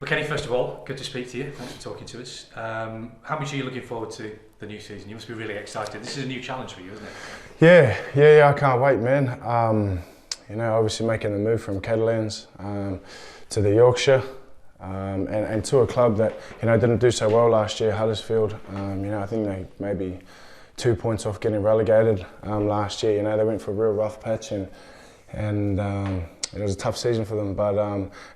Well, Kenny, first of all, good to speak to you. Thanks for talking to us. How much are you looking forward to the new season? You must be really excited. This is a new challenge for you, isn't it? Yeah, I can't wait, man. Obviously making the move from Catalans to the Yorkshire and to a club that, didn't do so well last year, Huddersfield. I think they maybe 2 points off getting relegated last year. They went for a real rough patch and it was a tough season for them, but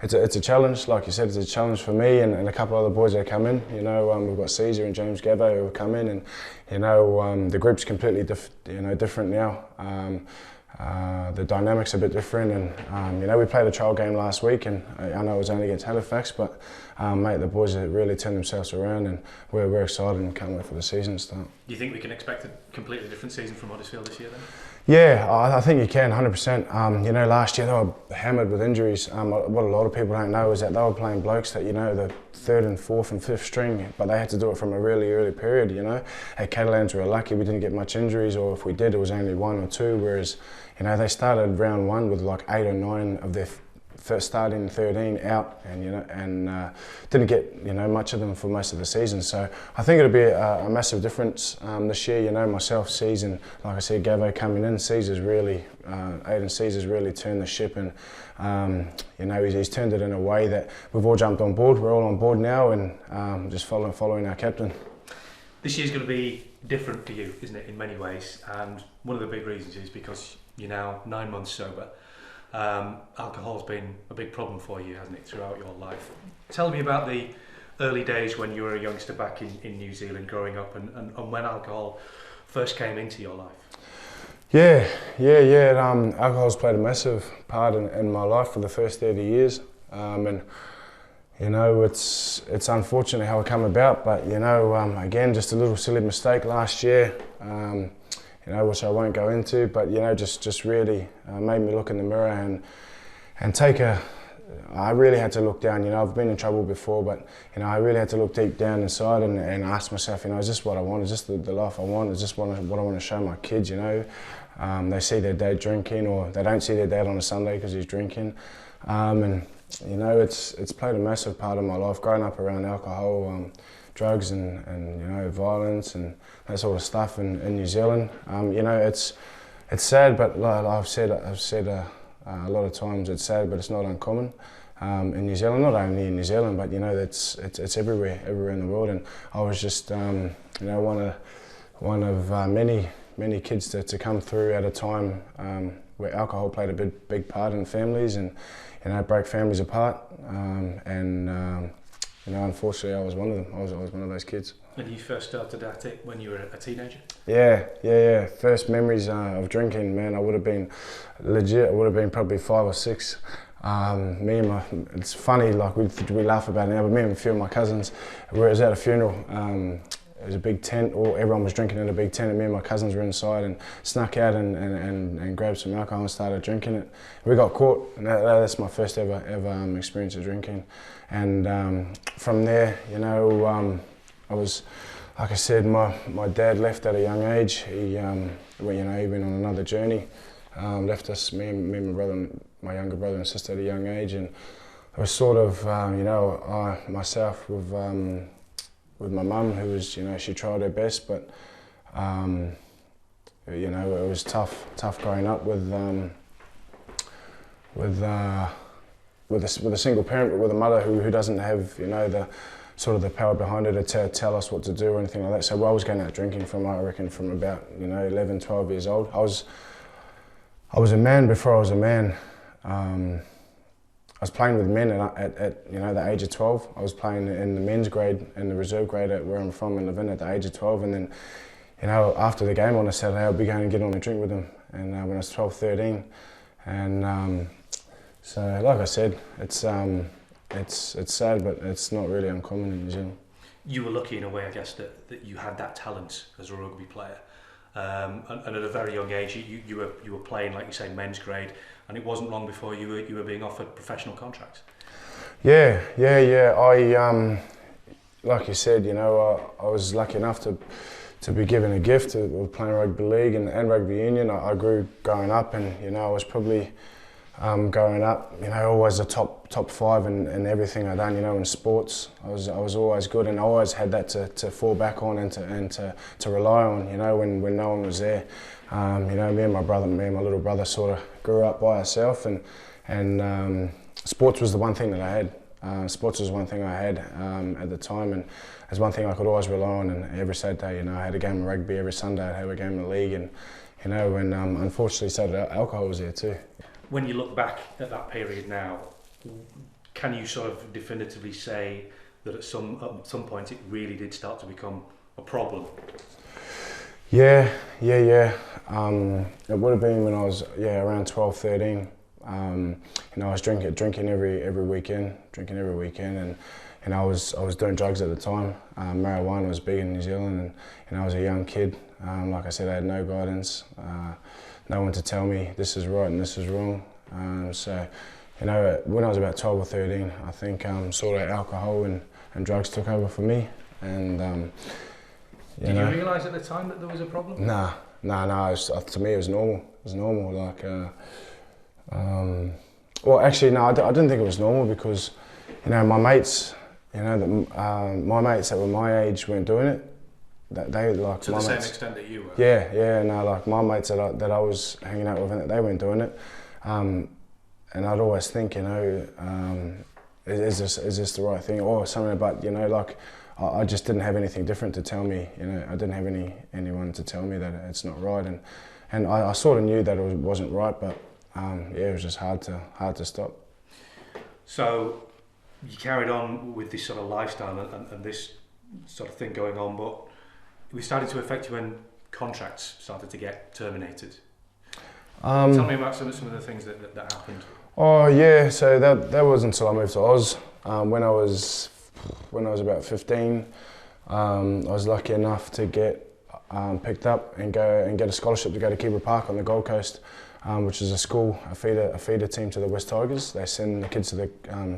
it's a challenge. Like you said, it's a challenge for me and a couple of other boys that come in. We've got Caesar and James Gabbo who have come in, and the group's completely different now. The dynamics are a bit different, and we played a trial game last week, and I know it was only against Halifax, but mate, the boys have really turned themselves around, and we're excited and can't wait for the season to start. Do you think we can expect a completely different season from Huddersfield this year then? Yeah, I think you can, 100%. Last year they were hammered with injuries. What a lot of people don't know is that they were playing blokes that, the third and fourth and fifth string, but they had to do it from a really early period, At Catalans we were lucky we didn't get much injuries, or if we did, it was only one or two, whereas, they started round one with like 8 or 9 of their first starting 13 out, and didn't get much of them for most of the season. So I think it'll be a massive difference this year. Myself, Caesar, and like I said, Gavo coming in. Aiden Caesar's really turned the ship, and he's turned it in a way that we've all jumped on board. We're all on board now, and just following our captain. This year's going to be different for you, isn't it, in many ways? And one of the big reasons is because you're now 9 months sober. Alcohol's been a big problem for you, hasn't it, throughout your life? Tell me about the early days when you were a youngster back in New Zealand, growing up, and when alcohol first came into your life. Yeah. Alcohol's played a massive part in my life for the first 30 years. It's unfortunate how it come about, but again, just a little silly mistake last year. Which I won't go into, but just really made me look in the mirror and I really had to look down. I've been in trouble before, but I really had to look deep down inside and ask myself, is this what I want? Is this the life I want? Is this what I want to show my kids? They see their dad drinking, or they don't see their dad on a Sunday because he's drinking, it's played a massive part of my life, growing up around alcohol, drugs and violence and that sort of stuff in New Zealand. It's sad, but like I've said a lot of times, it's sad, but it's not uncommon in New Zealand. Not only in New Zealand, but it's everywhere in the world. And I was just one of many kids to come through at a time where alcohol played a big part in families, and broke families apart. Unfortunately, I was one of them. I was one of those kids. And you first started at it when you were a teenager? Yeah. First memories of drinking, man, I would have been probably 5 or 6. It's funny, like we laugh about it now, but me and a few of my cousins, we was at a funeral. It was a big tent, everyone was drinking in a big tent, and me and my cousins were inside and snuck out and grabbed some alcohol and started drinking it. We got caught, and that's my first ever experience of drinking. And from there, I was, like I said, my dad left at a young age. He went on another journey, left us, me and my brother, my younger brother and sister at a young age, and I was sort of, I myself with my mum, who was, she tried her best, but it was tough growing up with a single parent, but with a mother who doesn't have the sort of the power behind her to tell us what to do or anything like that. So I was going out drinking from about 11, 12 years old. I was a man before I was a man. I was playing with men at the age of 12. I was playing in the men's grade, in the reserve grade at where I'm from in Levin at the age of 12, and then after the game on a Saturday I'd be going and get on a drink with them, and when I was 12, 13, and so like I said, it's sad, but it's not really uncommon in New Zealand. You were lucky in a way, I guess, that you had that talent as a rugby player, and at a very young age you were playing, like you say, men's grade, and it wasn't long before you were being offered professional contracts. Yeah. I like you said, I was lucky enough to be given a gift of playing rugby league and rugby union. I grew growing up, and I was probably growing up, always a top top 5 in everything I done. You know, in sports, I was always good, and I always had that to fall back on and to rely on. You know, when no one was there. You know, me and my little brother sort of grew up by ourselves, and sports was the one thing that I had. Sports was one thing I had at the time, and it's one thing I could always rely on. And every Saturday, you know, I had a game of rugby. Every Sunday, I'd have a game of the league, and you know, and unfortunately, so did alcohol was there too. When you look back at that period now, can you sort of definitively say that at some point it really did start to become a problem? Yeah. It would have been when I was around 12, 13. You know, I was drinking every weekend, and I was doing drugs at the time. Marijuana was big in New Zealand, and I was a young kid. Like I said, I had no guidance, no one to tell me this is right and this is wrong. So, you know, when I was about 12 or 13, I think sort of alcohol and drugs took over for me. And did you realise at the time that there was a problem? No. To me, it was normal. It was normal. Like, well, actually, no, I didn't think it was normal because, you know, my mates, you know, my mates that were my age weren't doing it. That they like to the same extent that you were. Yeah. No, like my mates that I was hanging out with, they weren't doing it. And I'd always think, you know, is this the right thing or something? But you know, like I just didn't have anything different to tell me. You know, I didn't have anyone to tell me that it's not right, and I sort of knew that it wasn't right, but yeah, it was just hard to stop. So you carried on with this sort of lifestyle and this sort of thing going on, but it was starting to affect you when contracts started to get terminated. Tell me about some of the things that happened. Oh yeah, so that wasn't until I moved to Oz. When I was about 15, I was lucky enough to get picked up and get a scholarship to go to Kiwi Park on the Gold Coast, which is a feeder team to the West Tigers. They send the kids to the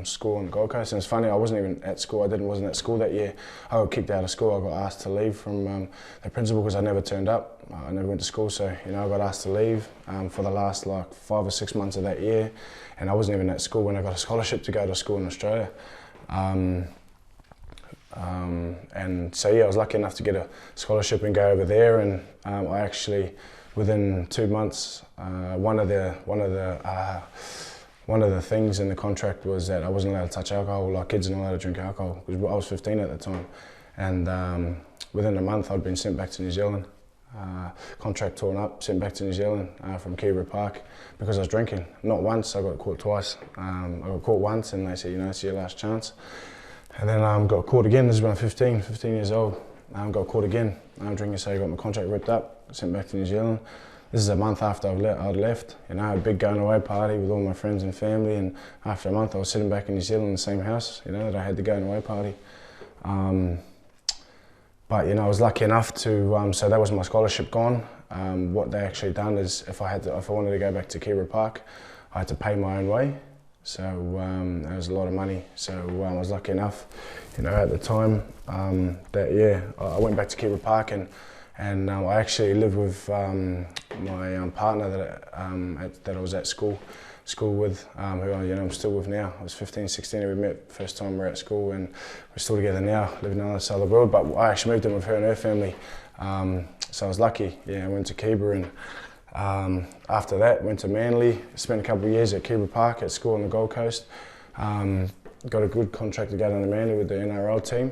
school on the Gold Coast, and it's funny, I wasn't even at school. I wasn't at school that year. I got kicked out of school. I got asked to leave from the principal because I never turned up. I never went to school, so you know, I got asked to leave for the last like 5 or 6 months of that year, and I wasn't even at school when I got a scholarship to go to school in Australia. And so yeah, I was lucky enough to get a scholarship and go over there, and I actually, within 2 months, one of the things in the contract was that I wasn't allowed to touch alcohol. Like kids are not allowed to drink alcohol because I was 15 at the time, and within a month I'd been sent back to New Zealand. Contract torn up, sent back to New Zealand from Kiwi Park because I was drinking. Not once, I got caught twice. I got caught once and they said, you know, it's your last chance. And then got caught again. This is when I'm 15 years old. Got caught again. Drinking, so I got my contract ripped up, sent back to New Zealand. This is a month after I'd left. You know, I had a big going away party with all my friends and family, and after a month I was sitting back in New Zealand in the same house, you know, that I had the going away party. But you know, I was lucky enough to, so that was my scholarship gone. What they actually done is, if I wanted to go back to Kiwi Park, I had to pay my own way. So that was a lot of money. So I was lucky enough, you know, at the time that yeah, I went back to Kiwi Park, and I actually lived with my partner that I was at school with, who I'm still with now. I was 15, 16 and we met first time we were at school, and we're still together now, living on the other side of the world. But I actually moved in with her and her family, so I was lucky. Yeah, I went to Kiwi, and after that went to Manly, spent a couple of years at Kiwi Park at school on the Gold Coast. Got a good contract to go down to Manly with the NRL team,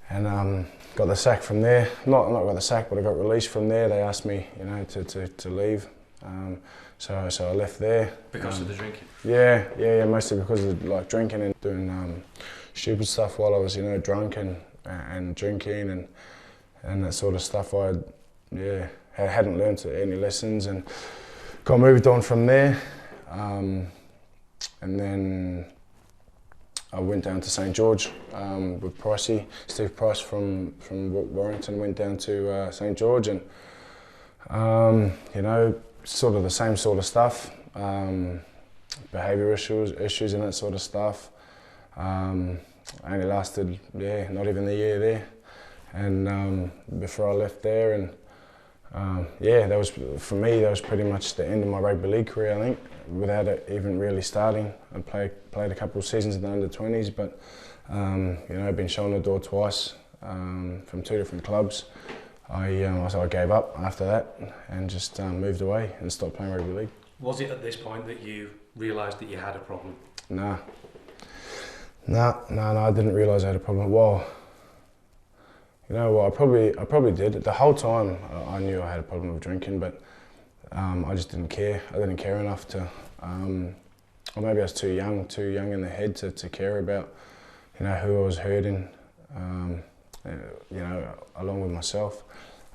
and got the sack from there. Not got the sack, but I got released from there. They asked me, you know, to leave. So I left there. Because of the drinking? Yeah, mostly because of like drinking and doing stupid stuff while I was, you know, drunk and drinking and that sort of stuff. I hadn't learned any lessons, and got moved on from there. And then I went down to St George with Pricey. Steve Price from Warrington went down to St George, and you know, sort of the same sort of stuff, behaviour issues and that sort of stuff. I only lasted, not even the year there. And before I left there, and yeah, that was, for me, that was pretty much the end of my rugby league career, I think, without it even really starting. I played a couple of seasons in the under-20s, but you know, I've been shown the door twice from 2 different clubs. So I gave up after that and just moved away and stopped playing rugby league. Was it at this point that you realised that you had a problem? No, I didn't realise I had a problem. Well, you know what, I probably did. The whole time I knew I had a problem with drinking, but I just didn't care. I didn't care enough to, or maybe I was too young in the head to care about, you know, who I was hurting, you know, along with myself.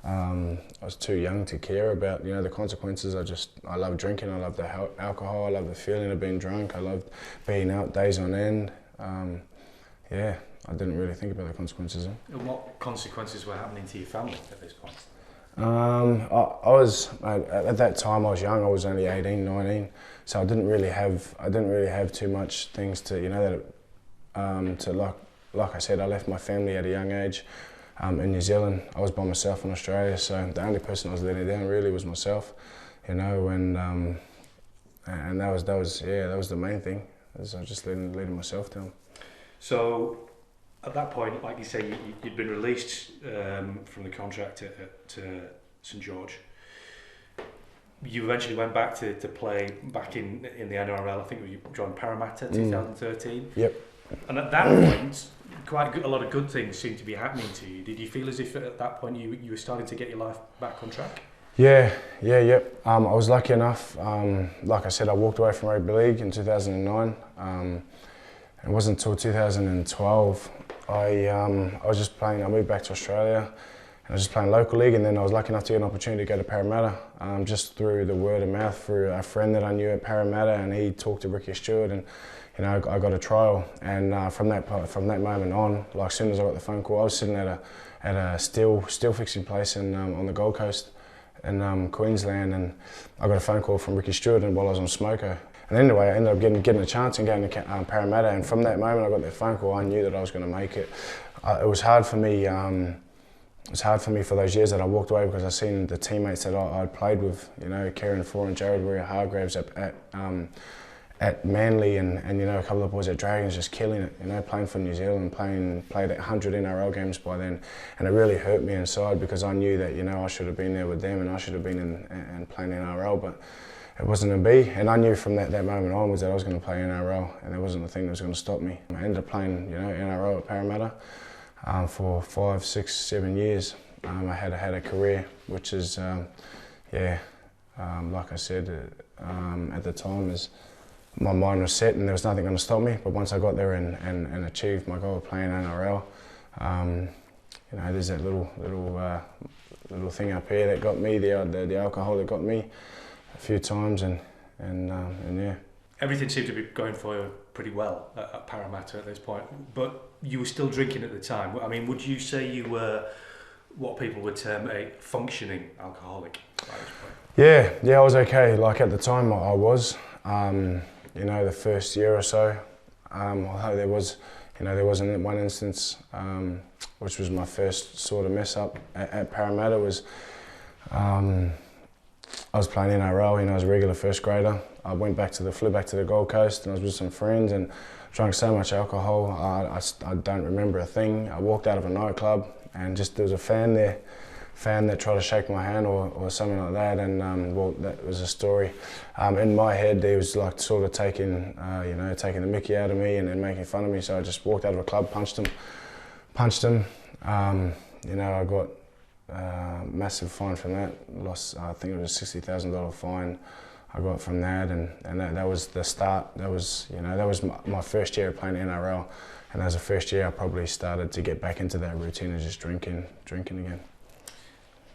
I was too young to care about, you know, the consequences. I loved drinking, I loved the alcohol, I loved the feeling of being drunk, I loved being out days on end. Yeah, I didn't really think about the consequences. And what consequences were happening to your family at this point? I was, at that time I was young, I was only 18, 19, so I didn't really have too much things to, you know, that, like I said, I left my family at a young age. In New Zealand, I was by myself in Australia, so the only person I was letting down really was myself, you know, and that was the main thing. I was just letting myself down. So, at that point, like you say, you'd been released from the contract at St George. You eventually went back to play back in the NRL. I think you joined Parramatta in 2013. Yep. And at that point, a lot of good things seemed to be happening to you. Did you feel as if at that point you were starting to get your life back on track? Yeah. I was lucky enough. Like I said, I walked away from rugby league in 2009. It wasn't until 2012 I was just playing. I moved back to Australia, and I was just playing local league. And then I was lucky enough to get an opportunity to go to Parramatta, just through the word of mouth, through a friend that I knew at Parramatta, and he talked to Ricky Stewart, and you know, I got a trial. And from that moment on, like as soon as I got the phone call, I was sitting at a steel fixing place on the Gold Coast in Queensland, and I got a phone call from Ricky Stewart, and while I was on Smoko. And anyway, I ended up getting a chance and going to Parramatta, and from that moment I got that phone call, I knew that I was going to make it. It was hard for me. It was hard for me for those years that I walked away, because I seen the teammates that I'd played with, you know, Kieran Ford and Jared Warrior-Hargraves at Manly, and you know, a couple of boys at Dragons just killing it, you know, playing for New Zealand, played 100 NRL games by then, and it really hurt me inside, because I knew that, you know, I should have been there with them and I should have been in playing NRL, but it wasn't to be. And I knew from that moment onwards that I was going to play NRL, and there wasn't a thing that was going to stop me. I ended up playing, you know, NRL at Parramatta for 5, 6, 7 years. I had a career which is, like I said, at the time, my mind was set and there was nothing going to stop me. But once I got there and achieved my goal of playing NRL, you know, there's that little thing up here that got me, the alcohol that got me a few times, and yeah. Everything seemed to be going for you pretty well at Parramatta at this point, but you were still drinking at the time. I mean, would you say you were what people would term a functioning alcoholic at this point? Yeah, I was okay. Like at the time, I was. You know, the first year or so, although there was one instance, which was my first sort of mess up at Parramatta, was I was playing NRL, you know, as a regular first grader. I flew back to the Gold Coast, and I was with some friends and drank so much alcohol, I don't remember a thing. I walked out of a nightclub, and just there was a fan that tried to shake my hand or something like that, and well, that was a story. In my head, he was like sort of taking the mickey out of me and making fun of me, so I just walked out of a club, punched him. You know, I got massive fine from that. Lost, I think it was a $60,000 fine I got from that, and that was the start. That was my first year of playing NRL, and that was the first year I probably started to get back into that routine of just drinking again.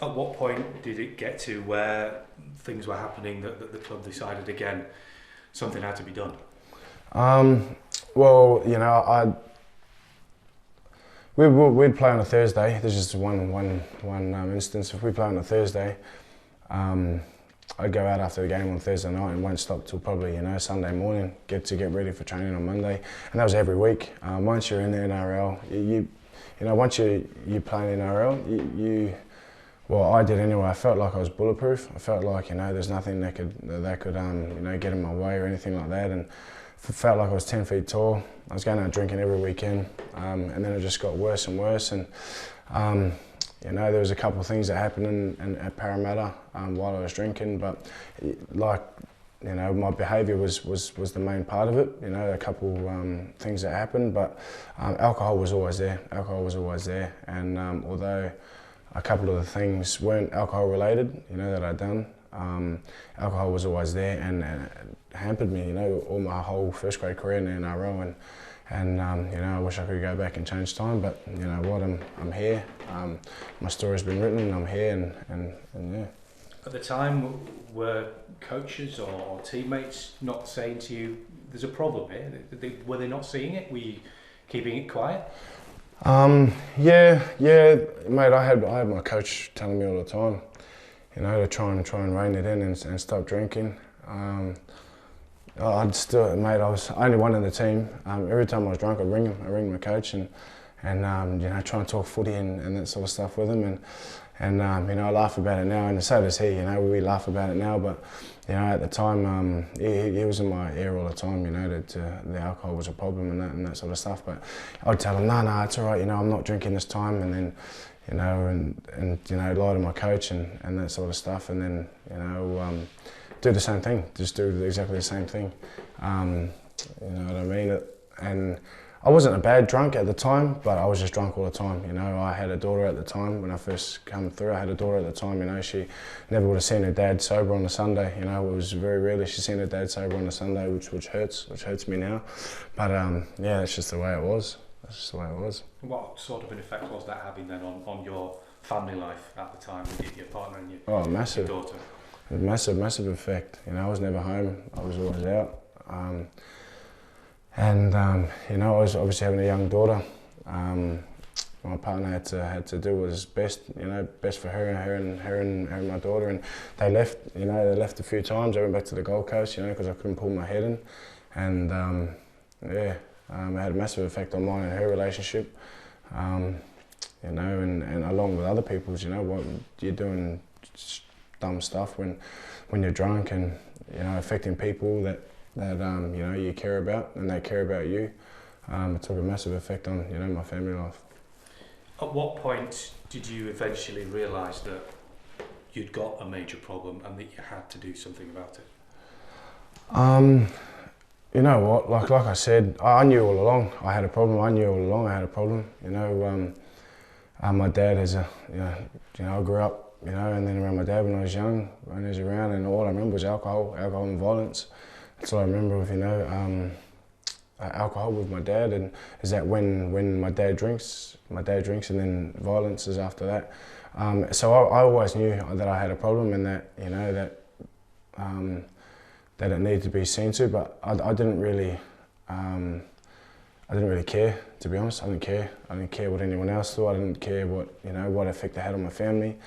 At what point did it get to where things were happening that the club decided again something had to be done? Well, you know, we'd play on a Thursday. There's just one instance. If we play on a Thursday, I'd go out after the game on Thursday night and won't stop till probably, you know, Sunday morning, get ready for training on Monday, and that was every week. Once you're in the NRL, you know, once you play in NRL, Well, I did anyway. I felt like I was bulletproof. I felt like, there's nothing that could get in my way or anything like that. And felt like I was 10 feet tall. I was going out drinking every weekend, and then it just got worse and worse. And there was a couple of things that happened at Parramatta while I was drinking, but my behaviour was the main part of it. A couple things that happened, but alcohol was always there. Alcohol was always there, and although a couple of the things weren't alcohol related, that I'd done, alcohol was always there, and it hampered me, all my whole first grade career in the NRL, and I wish I could go back and change time, but you know what, I'm here. My story's been written, and I'm here, and yeah. At the time, were coaches or teammates not saying to you, "There's a problem here"? Were they not seeing it? Were you keeping it quiet? Yeah, mate. I had my coach telling me all the time, to try and rein it in and stop drinking. I was only one in the team. Every time I was drunk, I'd ring my coach and try and talk footy and that sort of stuff with him. And I laugh about it now, and so does he. We laugh about it now, but at the time, he was in my ear all the time. That the alcohol was a problem and that sort of stuff. But I'd tell him, no, it's all right. I'm not drinking this time, and then lie to my coach and that sort of stuff, and then do the same thing. Just do exactly the same thing. You know what I mean? And I wasn't a bad drunk at the time, but I was just drunk all the time. I had a daughter at the time when I first come through. I had a daughter at the time. She never would have seen her dad sober on a Sunday. It was very rarely she's seen her dad sober on a Sunday, which hurts me now. But that's just the way it was. That's just the way it was. What sort of an effect was that having then on your family life at the time with your partner and your daughter? Massive effect. I was never home. I was always out. I was obviously having a young daughter. My partner had to do what was best, best for her and my daughter. And they left, they left a few times. I went back to the Gold Coast, because I couldn't pull my head in. And it had a massive effect on mine and her relationship. And along with other people's, what you're doing dumb stuff when you're drunk and affecting people that you care about and they care about you. It took a massive effect on my family life. At what point did you eventually realise that you'd got a major problem and that you had to do something about it? You know what? Like I said, I knew all along I had a problem. My dad has I grew up. And then around my dad when I was young, when he was around, and all I remember was alcohol and violence. That's all I remember with, alcohol with my dad, and is that when my dad drinks, and then violence is after that. So I always knew that I had a problem and that, that it needed to be seen to, but I didn't really care, to be honest. I didn't care what anyone else thought. I didn't care what effect it had on my family.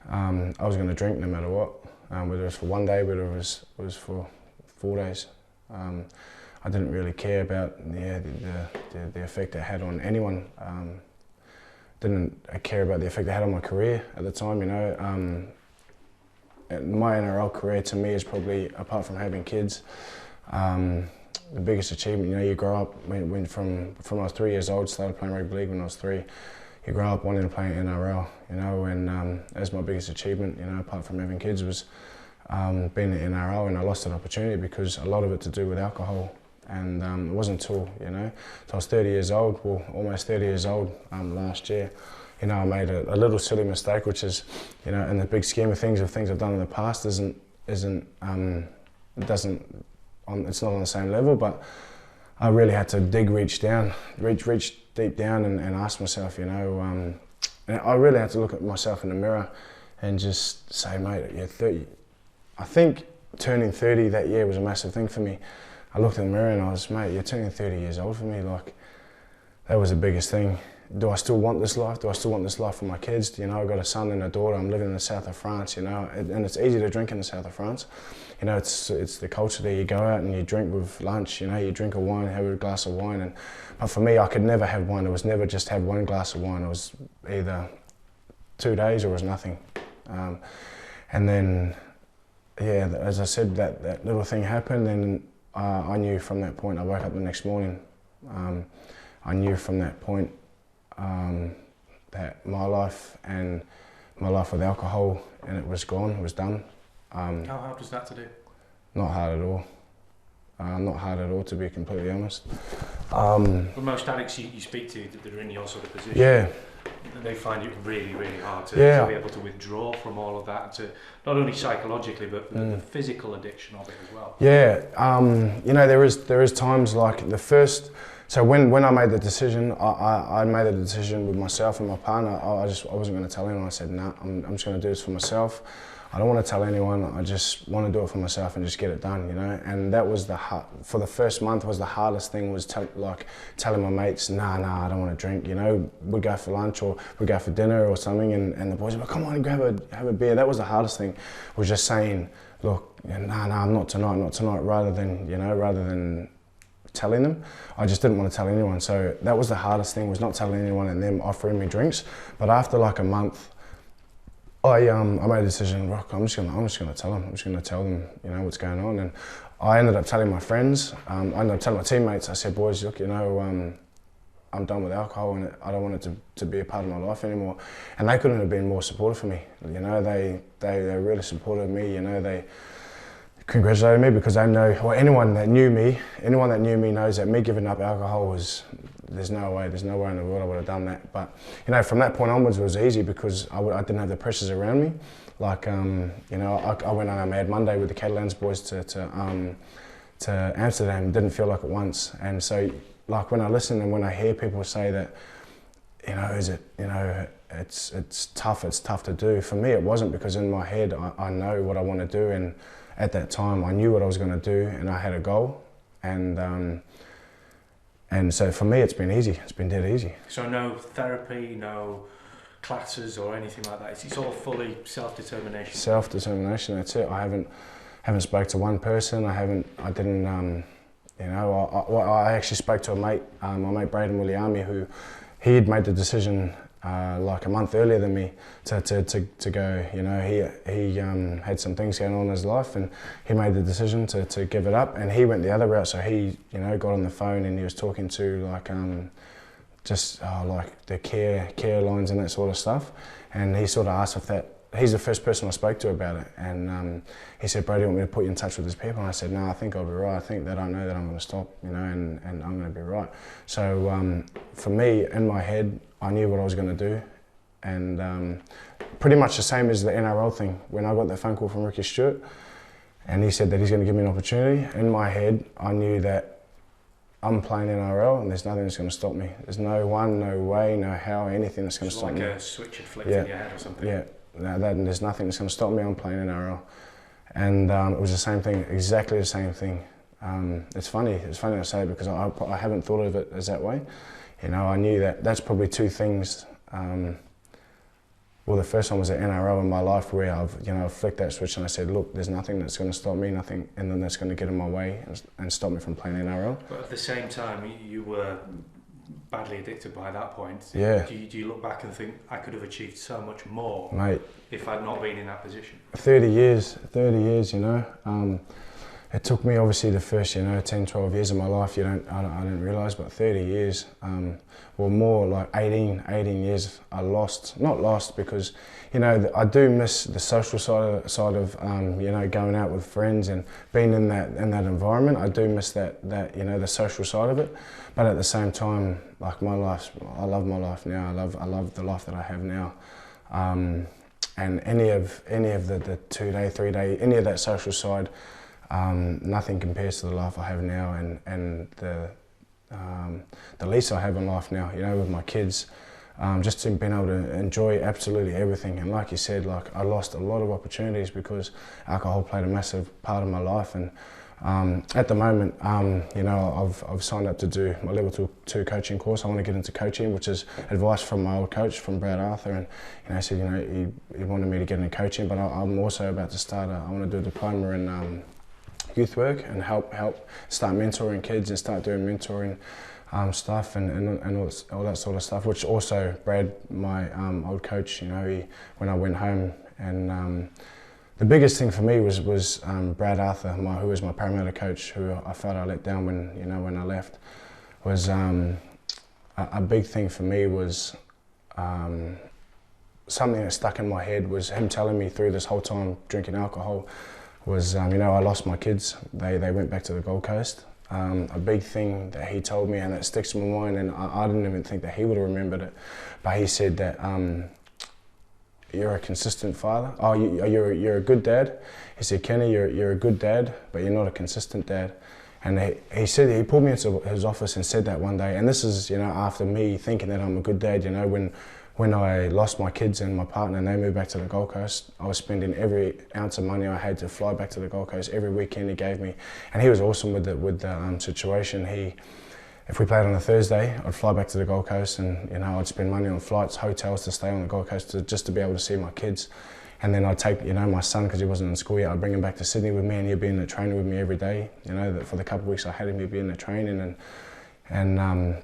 I was going to drink no matter what, whether it was for one day, whether it was for 4 days. I didn't really care about the effect it had on anyone. Didn't care about the effect it had on my career at the time. My NRL career to me is probably, apart from having kids, the biggest achievement. You grow up when from I was 3 years old, started playing rugby league when I was 3. You grow up wanting to play NRL, and that's my biggest achievement, apart from having kids, was being in NRL, and I lost an opportunity because a lot of it to do with alcohol. And it wasn't until, till I was 30 years old, well, almost 30 years old last year, I made a little silly mistake, which is, in the big scheme of things I've done in the past it's not on the same level, but I really had to reach deep down and ask myself, and I really had to look at myself in the mirror and just say, mate, you're 30. I think turning 30 that year was a massive thing for me. I looked in the mirror and I was, mate, you're turning 30 years old for me. Like, that was the biggest thing. Do I still want this life? Do I still want this life for my kids? I've got a son and a daughter. I'm living in the south of France, and it's easy to drink in the south of France. It's the culture there. You go out and you drink with lunch, you drink a wine, have a glass of wine. But for me, I could never have wine. It was never just have one glass of wine. It was either 2 days or it was nothing. And then, yeah, as I said, that little thing happened, and I knew from that point. I woke up the next morning. I knew from that point that my life with alcohol, and it was gone, it was done. How hard was that to do? Not hard at all. Not hard at all, to be completely honest. But most addicts you speak to that are in your sort of position, yeah, they find it really, really hard to be able to withdraw from all of that, to not only psychologically but the physical addiction of it as well. Yeah, you know, there is times like the first. So when I made the decision, I made a decision with myself and my partner. I wasn't going to tell anyone. I said, nah, I'm just going to do this for myself. I don't want to tell anyone. I just want to do it for myself and just get it done, you know. And that was for the first month was the hardest thing, was telling my mates, nah, I don't want to drink, you know. We'd go for lunch or we'd go for dinner or something, and the boys would be like, come on, have a beer. That was the hardest thing, was just saying, look, nah, I'm not tonight, rather than telling them. I just didn't want to tell anyone. So that was the hardest thing, was not telling anyone and them offering me drinks. But after like a month, I made a decision. Rock, I'm just gonna tell them. I'm just gonna tell them, you know, what's going on. And I ended up telling my friends. I ended up telling my teammates. I said, boys, look, you know, I'm done with alcohol, and I don't want it to be a part of my life anymore. And they couldn't have been more supportive for me. You know, they really supported me. You know, they congratulated me, because they know, well, anyone that knew me knows that me giving up alcohol was, there's no way in the world I would have done that. But, you know, from that point onwards it was easy, because I didn't have the pressures around me. Like, you know, I went on a Mad Monday with the Catalans boys to Amsterdam. Didn't feel like it once. And so, like, when I listen and when I hear people say that, you know, it's tough to do. For me it wasn't, because in my head I know what I want to do, and at that time I knew what I was going to do, and I had a goal. And so for me, it's been easy. It's been dead easy. So no therapy, no classes or anything like that. It's all fully self-determination. Self-determination. That's it. I haven't spoke to one person. I didn't. You know, I actually spoke to my mate Braden Williami, who he had made the decision like a month earlier than me to go. You know, he had some things going on in his life, and he made the decision to give it up, and he went the other route. So he, you know, got on the phone and he was talking to like like the care lines and that sort of stuff, and he sort of asked if that. He's the first person I spoke to about it, and he said, "Bro, do you want me to put you in touch with these people?" And I said, "No, I think I'll be right. I think that I know that I'm going to stop, you know, and I'm going to be right." So for me, in my head, I knew what I was going to do, and pretty much the same as the NRL thing. When I got that phone call from Ricky Stewart, and he said that he's going to give me an opportunity, in my head, I knew that I'm playing NRL, and there's nothing that's going to stop me. There's no way, no how, anything that's going to stop me. Like a switch had flicked in your head or something. Yeah. There's nothing that's going to stop me. I'm playing NRL, and it was the same thing, exactly the same thing. It's funny to say, because I haven't thought of it as that way. You know, I knew that that's probably two things. Well, the first one was the NRL in my life, where I've flicked that switch and I said, look, there's nothing that's going to stop me, nothing, and then that's going to get in my way and stop me from playing NRL. But at the same time, you were badly addicted by that point. Yeah. Do you look back and think, I could have achieved so much more, mate, if I'd not been in that position? 30 years, you know. It took me obviously the first, 10, 12 years of my life, I didn't realise, but 30 years, well more like 18 years I not lost because, I do miss the social side of going out with friends and being in that environment. I do miss that the social side of it, but at the same time, like I love my life now. I love the life that I have now. And any of the 2-day, 3-day, any of that social side, nothing compares to the life I have now, and the lease I have in life now, with my kids, just to being able to enjoy absolutely everything. And like you said, like I lost a lot of opportunities because alcohol played a massive part of my life. And at the moment, I've signed up to do my level 2 coaching course. I want to get into coaching, which is advice from my old coach, from Brad Arthur, and he said, he wanted me to get into coaching, but I'm also about to start. I want to do a diploma in youth work and help start mentoring kids and start doing mentoring stuff and all that sort of stuff, which also Brad, my old coach, when I went home, and the biggest thing for me was Brad Arthur, who was my Parramatta coach, who I felt I let down when I left. Was a big thing for me was something that stuck in my head was him telling me through this whole time drinking alcohol was, I lost my kids. They went back to the Gold Coast. A big thing that he told me, and that sticks in my mind, and I didn't even think that he would have remembered it, but he said that you're a consistent father. Oh, you're a good dad. He said, Kenny, you're a good dad, but you're not a consistent dad. And he said, he pulled me into his office and said that one day, and this is, after me thinking that I'm a good dad, when I lost my kids and my partner and they moved back to the Gold Coast, I was spending every ounce of money I had to fly back to the Gold Coast every weekend he gave me. And he was awesome with the situation. If we played on a Thursday, I'd fly back to the Gold Coast and I'd spend money on flights, hotels to stay on the Gold Coast just to be able to see my kids. And then I'd take my son, because he wasn't in school yet, I'd bring him back to Sydney with me and he'd be in the training with me every day. For the couple of weeks I had him, he'd be in the training.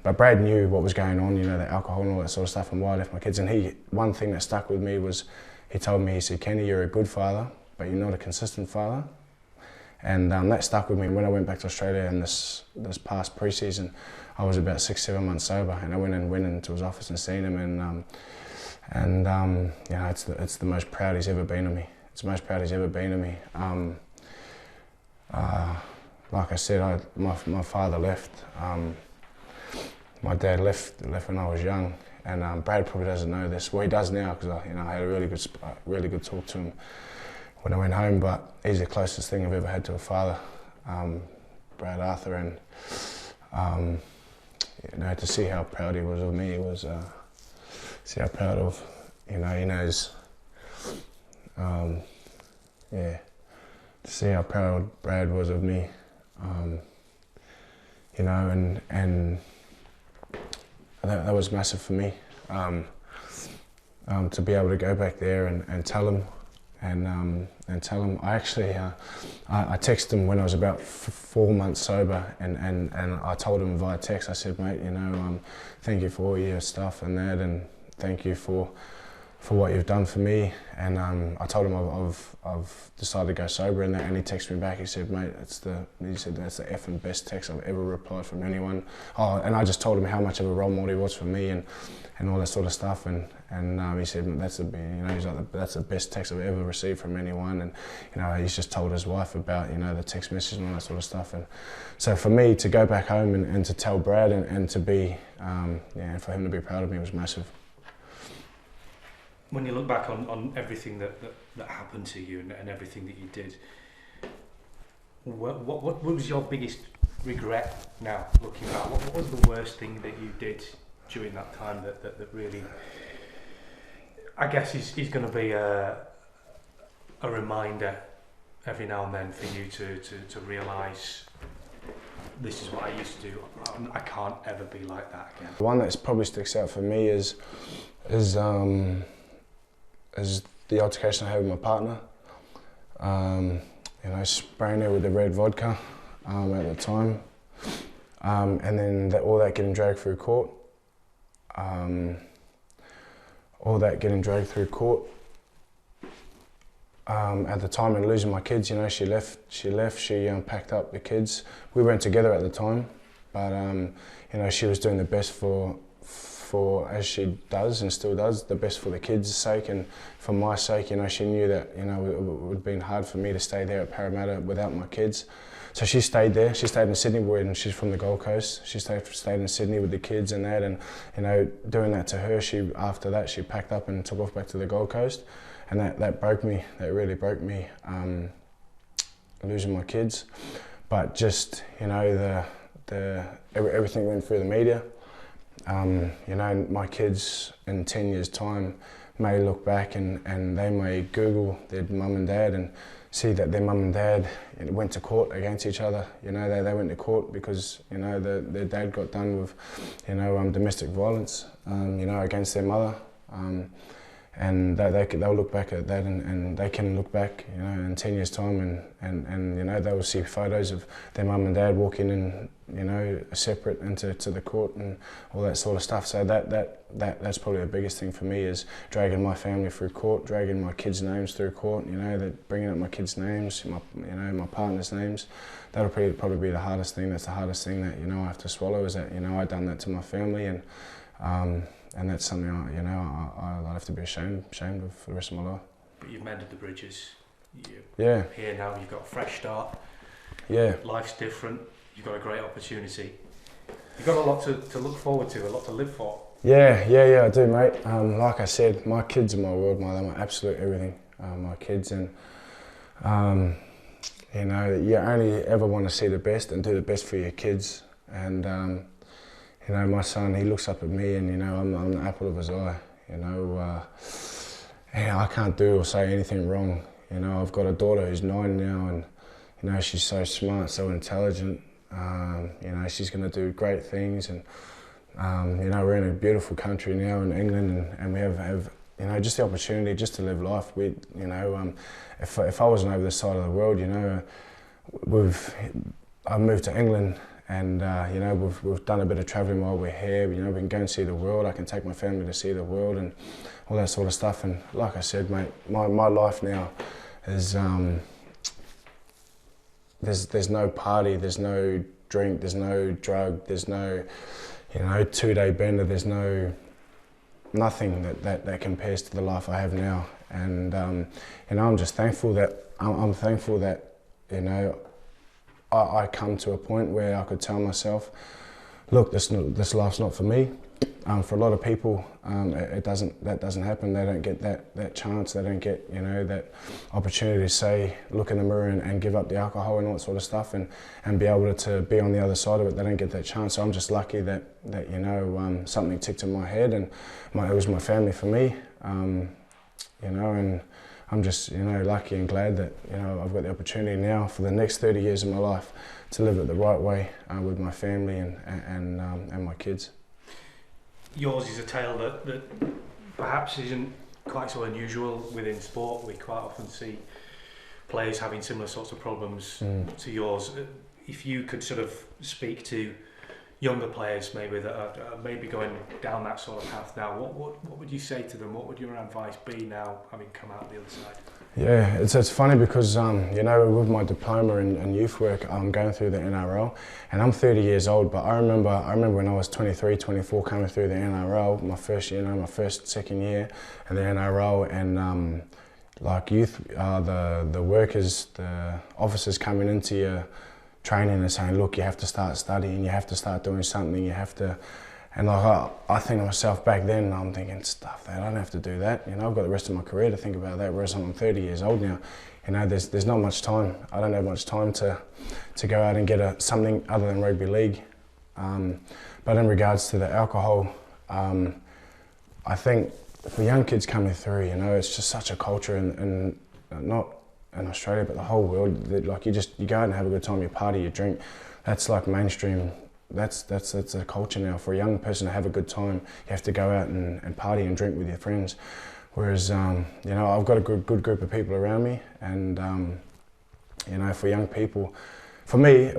But Brad knew what was going on, the alcohol and all that sort of stuff, and why I left my kids. And one thing that stuck with me was, he told me, he said, Kenny, you're a good father, but you're not a consistent father. And that stuck with me. When I went back to Australia in this past pre-season, I was about 6-7 months sober, and I went into his office and seen him, and it's the most proud he's ever been of me. It's the most proud he's ever been of me. Like I said, my father left. My dad left when I was young, and Brad probably doesn't know this. Well, he does now, because I had a really good talk to him when I went home. But he's the closest thing I've ever had to a father, Brad Arthur, and to see how proud he was of me was see how proud of he knows. To see how proud Brad was of me, and that was massive for me, to be able to go back there and tell him, and tell him. I actually I texted him when I was about 4 months sober, and I told him via text. I said, mate, thank you for all your stuff and that, and thank you for what you've done for me. And I told him I've decided to go sober and that, and he texted me back. He said, mate, that's the effing best text I've ever replied from anyone. Oh, and I just told him how much of a role model he was for me and all that sort of stuff. And he said, that's that's the best text I've ever received from anyone. And he's just told his wife about the text message and all that sort of stuff. And so for me to go back home and to tell Brad and to be and for him to be proud of me was massive. When you look back on everything that happened to you and everything that you did, what was your biggest regret now, looking back? What was the worst thing that you did during that time that really, I guess, is going to be a reminder every now and then for you to realise, this is what I used to do, I can't ever be like that again? The one that probably sticks out for me is the altercation I had with my partner. Spraying her with the red vodka at the time, and then all that getting dragged through court. At the time, and losing my kids. She left. She packed up the kids. We weren't together at the time, but she was doing the best for, as she does and still does, the best for the kids' sake and for my sake. She knew that it would have been hard for me to stay there at Parramatta without my kids. So she stayed there. She stayed in Sydney, and she's from the Gold Coast. She stayed in Sydney with the kids and that, and doing that to her, after that she packed up and took off back to the Gold Coast, and that broke me. That really broke me, losing my kids. But just everything went through the media. My kids in 10 years' time may look back and they may Google their mum and dad and see that their mum and dad went to court against each other. They went to court because their dad got done with domestic violence against their mother, they'll look back at that, and they can look back, you know, in 10 years' time, and you know, they will see photos of their mum and dad walking in, you know, separate into the court and all that sort of stuff. So that's probably the biggest thing for me, is dragging my family through court, dragging my kids' names through court. You know, bringing up my kids' names, my partner's names. That'll probably be the hardest thing. That's the hardest thing that, you know, I have to swallow, is that, you know, I've done that to my family, and that's something I'll have to be ashamed of for the rest of my life. But you've mended the bridges. Yeah. Here now, you've got a fresh start. Yeah. Life's different. You've got a great opportunity. You've got a lot to look forward to, a lot to live for. Yeah, I do, mate. Like I said, my kids are my world, they're my absolute everything. My kids, and you know, you only ever want to see the best and do the best for your kids. And you know, my son, he looks up at me, and you know, I'm the apple of his eye. You know, I can't do or say anything wrong. You know, I've got a daughter who's 9 now, and you know, she's so smart, so intelligent. You know, she's going to do great things, and you know, we're in a beautiful country now in England, and we have you know, just the opportunity just to live life. You know, if I wasn't over this side of the world, you know, I moved to England. And you know, we've done a bit of travelling while we're here. You know, we can go and see the world. I can take my family to see the world and all that sort of stuff. And like I said, mate, my life now is there's no party, there's no drink, there's no drug, there's no, you know, 2-day bender. There's nothing that compares to the life I have now. And you know, I'm just thankful that I'm thankful that, you know, I come to a point where I could tell myself, look, this life's not for me. For a lot of people, that doesn't happen. They don't get that chance. They don't get, you know, that opportunity to say, look in the mirror and give up the alcohol and all that sort of stuff, and be able to be on the other side of it. They don't get that chance. So I'm just lucky that you know, something ticked in my head, and it was my family for me. You know, and I'm just, you know, lucky and glad that, you know, I've got the opportunity now for the next 30 years of my life to live it the right way with my family and my kids. Yours is a tale that perhaps isn't quite so unusual within sport. We quite often see players having similar sorts of problems to yours. If you could sort of speak to younger players maybe that are maybe going down that sort of path now, what would you say to them? What would your advice be now, having come out the other side? Yeah, it's funny because you know, with my diploma in youth work, I'm going through the NRL, and I'm 30 years old. But I remember when I was 23, 24, coming through the NRL, my second year in the NRL, and like youth, the workers, the officers coming into your training and saying, look, you have to start studying, you have to start doing something, you have to. And like I think to myself back then, I'm thinking, stuff that, I don't have to do that. You know, I've got the rest of my career to think about that, whereas I'm 30 years old now. You know, there's not much time. I don't have much time to go out and get something other than rugby league. But in regards to the alcohol, I think for young kids coming through, you know, it's just such a culture, and not in Australia, but the whole world. Like you go out and have a good time, you party, you drink. That's like mainstream. That's a culture now. For a young person to have a good time, you have to go out and party and drink with your friends. Whereas, you know, I've got a good group of people around me, and you know, for young people, for me,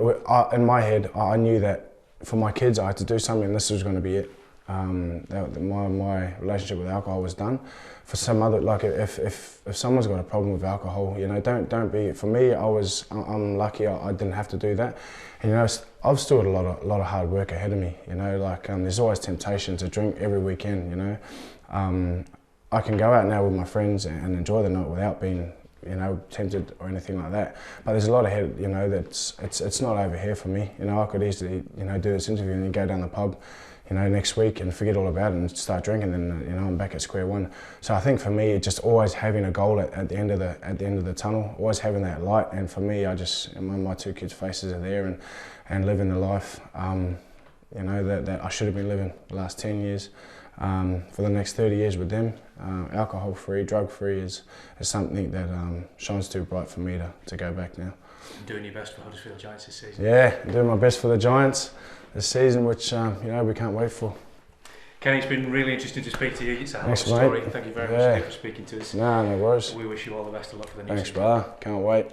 in my head, I knew that for my kids, I had to do something, and this was going to be it. My relationship with alcohol was done. For some other, like if someone's got a problem with alcohol, you know, don't be. For me, I'm lucky I didn't have to do that. And, you know, I've still got a lot of hard work ahead of me. You know, like there's always temptation to drink every weekend. You know, I can go out now with my friends and enjoy the night without being, you know, tempted or anything like that. But there's a lot ahead. You know, it's not over here for me. You know, I could easily, you know, do this interview and then go down the pub, you know, next week and forget all about it and start drinking, and you know, I'm back at square one. So I think for me, it's just always having a goal at the end of the tunnel, always having that light. And for me, I just, my 2 kids' faces are there, and living the life, you know, that I should have been living the last 10 years. For the next 30 years with them, alcohol-free, drug-free is something that shines too bright for me to go back now. Doing your best for Huddersfield Giants this season. Yeah, doing my best for the Giants this season, which you know, we can't wait for. Kenny, it's been really interesting to speak to you. It's a hell of a Thanks, story. mate. Thank you very much for speaking to us. No worries. We wish you all the best of luck for the new Thanks, season. brother. Can't wait.